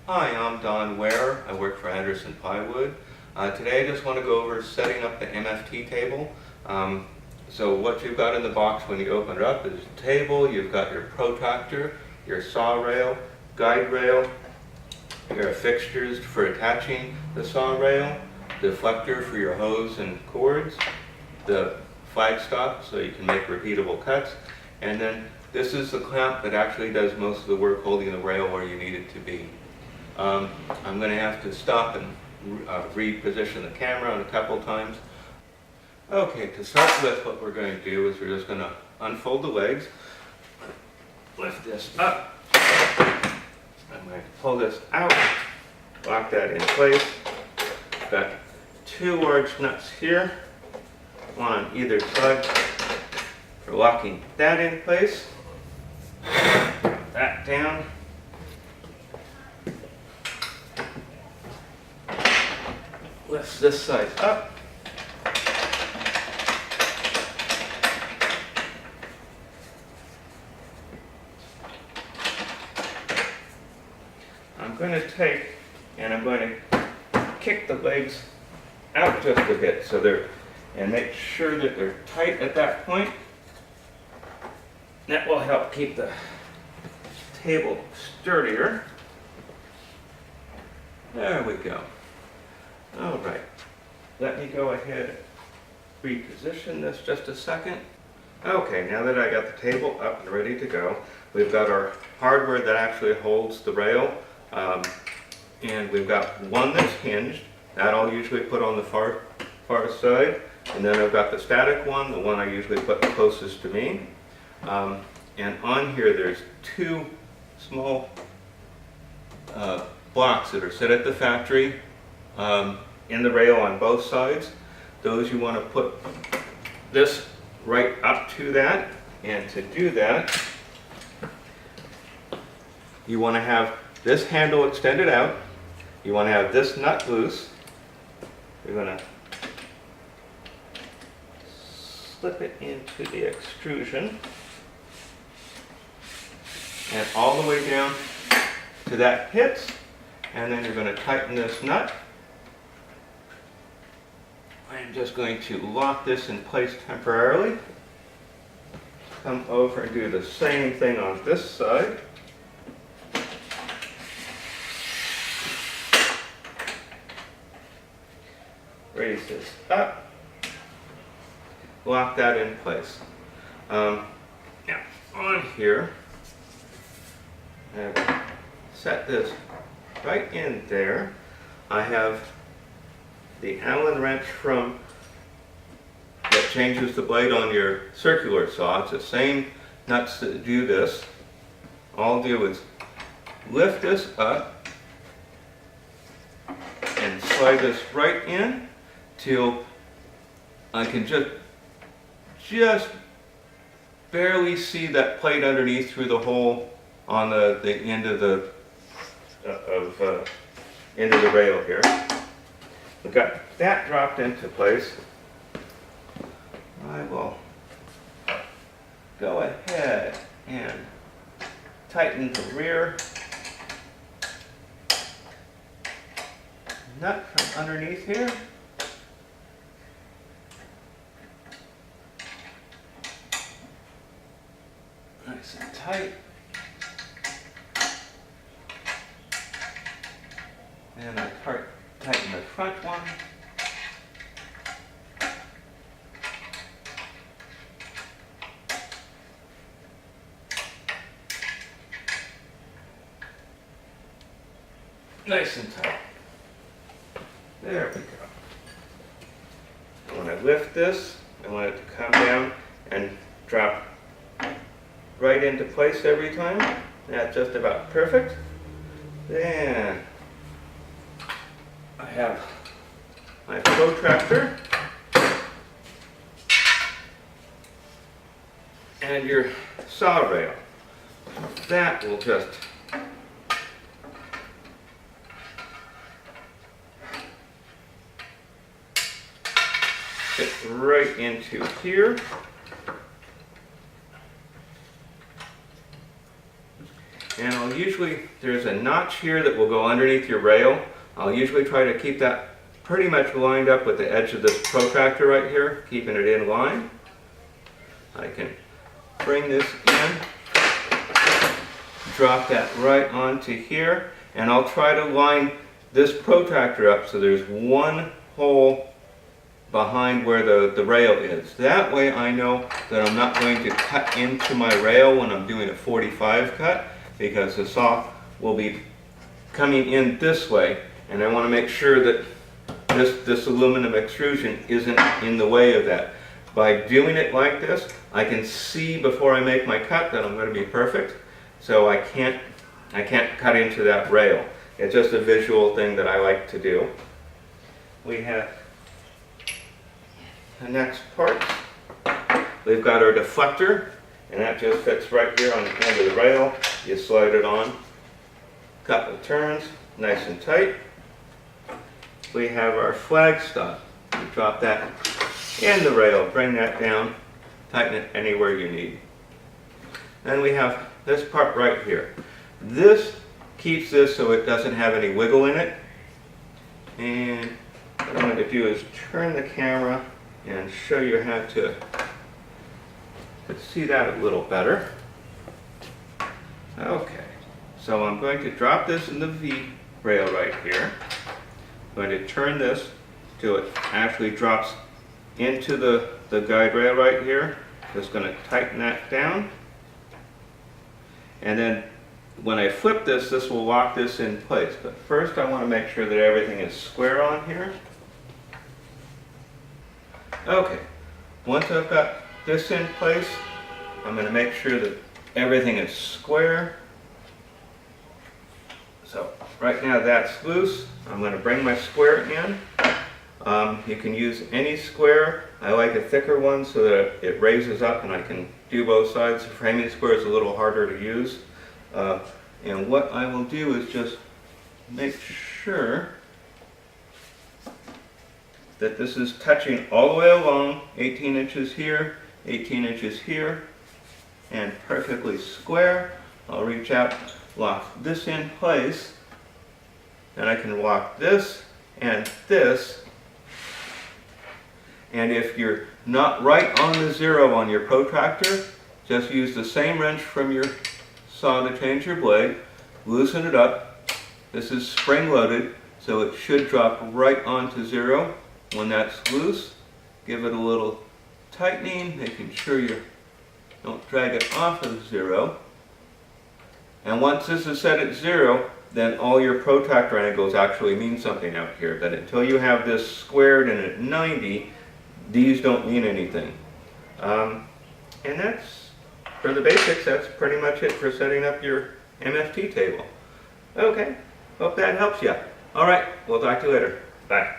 Hi, I'm Don Ware. I work for Anderson Plywood. Today I just want to go over setting up the MFT table. So what you've got in the box when you open it up is a table, you've got your protractor, your saw rail, guide rail, your fixtures for attaching the saw rail, deflector for your hose and cords, the flagstop so you can make repeatable cuts, and then this is the clamp that actually does most of the work holding the rail where you need it to be. I'm going to have to stop and reposition the camera a couple times. Okay, to start with, what we're going to do is we're just going to unfold the legs, lift this up, I'm going to pull this out, lock that in place. Got two large nuts here, one on either side for locking that in place. Drop that down. Lift this side up. I'm going to take and I'm going to kick the legs out just a bit so they're, and make sure that they're tight at that point. That will help keep the table sturdier. There we go. All right, let me go ahead and reposition this just a second. Okay, now that I got the table up and ready to go, we've got our hardware that actually holds the rail, and we've got one that's hinged. That I'll usually put on the far side, and then I've got the static one, the one I usually put closest to me. And on here there's two small blocks that are set at the factory in the rail on both sides. Those you want to put this right up to that, and to do that you want to have this handle extended out, you want to have this nut loose, you're going to slip it into the extrusion and all the way down to that pit, and then you're going to tighten this nut. I'm just going to lock this in place temporarily. Come over and do the same thing on this side. Raise this up. Lock that in place. Now, on here, I set this right in there. I have the Allen wrench that changes the blade on your circular saw. It's the same nuts that do this. All I'll do is lift this up and slide this right in till I can just barely see that plate underneath through the hole on the end of the rail here. We've got that dropped into place. I will go ahead and tighten the rear nut from underneath here. Nice and tight. And I tighten the front one. Nice and tight. There we go. When I lift this, I want it to come down and drop right into place every time. That's just about perfect. Then I have my protractor and your saw rail. That will just fit right into here. And I'll usually, there's a notch here that will go underneath your rail. I'll usually try to keep that pretty much lined up with the edge of this protractor right here, keeping it in line. I can bring this in, drop that right onto here, and I'll try to line this protractor up so there's one hole behind where the rail is. That way I know that I'm not going to cut into my rail when I'm doing a 45 cut, because the saw will be coming in this way, and I want to make sure that this aluminum extrusion isn't in the way of that. By doing it like this, I can see before I make my cut that I'm going to be perfect, so I can't cut into that rail. It's just a visual thing that I like to do. We have the next part. We've got our deflector, and that just fits right here on the end of the rail. You slide it on, couple turns, nice and tight. We have our flag stop. You drop that in the rail, bring that down, tighten it anywhere you need. Then we have this part right here. This keeps this so it doesn't have any wiggle in it. And what I'm going to do is turn the camera and show you how to see that a little better. Okay, so I'm going to drop this in the V rail right here. I'm going to turn this till it actually drops into the guide rail right here. Just going to tighten that down. And then when I flip this, this will lock this in place. But first I want to make sure that everything is square on here. Okay, once I've got this in place, I'm going to make sure that everything is square. So right now that's loose. I'm going to bring my square in. You can use any square. I like a thicker one so that it raises up and I can do both sides. The framing square is a little harder to use. And what I will do is just make sure that this is touching all the way along, 18 inches here, 18 inches here, and perfectly square. I'll reach out, lock this in place, and I can lock this and this. And if you're not right on the zero on your protractor, just use the same wrench from your saw to change your blade, loosen it up. This is spring loaded, so it should drop right onto zero. When that's loose, give it a little tightening, making sure you don't drag it off of zero. And once this is set at zero, then all your protractor angles actually mean something out here. But until you have this squared and at 90, these don't mean anything. And that's, for the basics, that's pretty much it for setting up your MFT table. Okay, hope that helps you. All right, we'll talk to you later. Bye.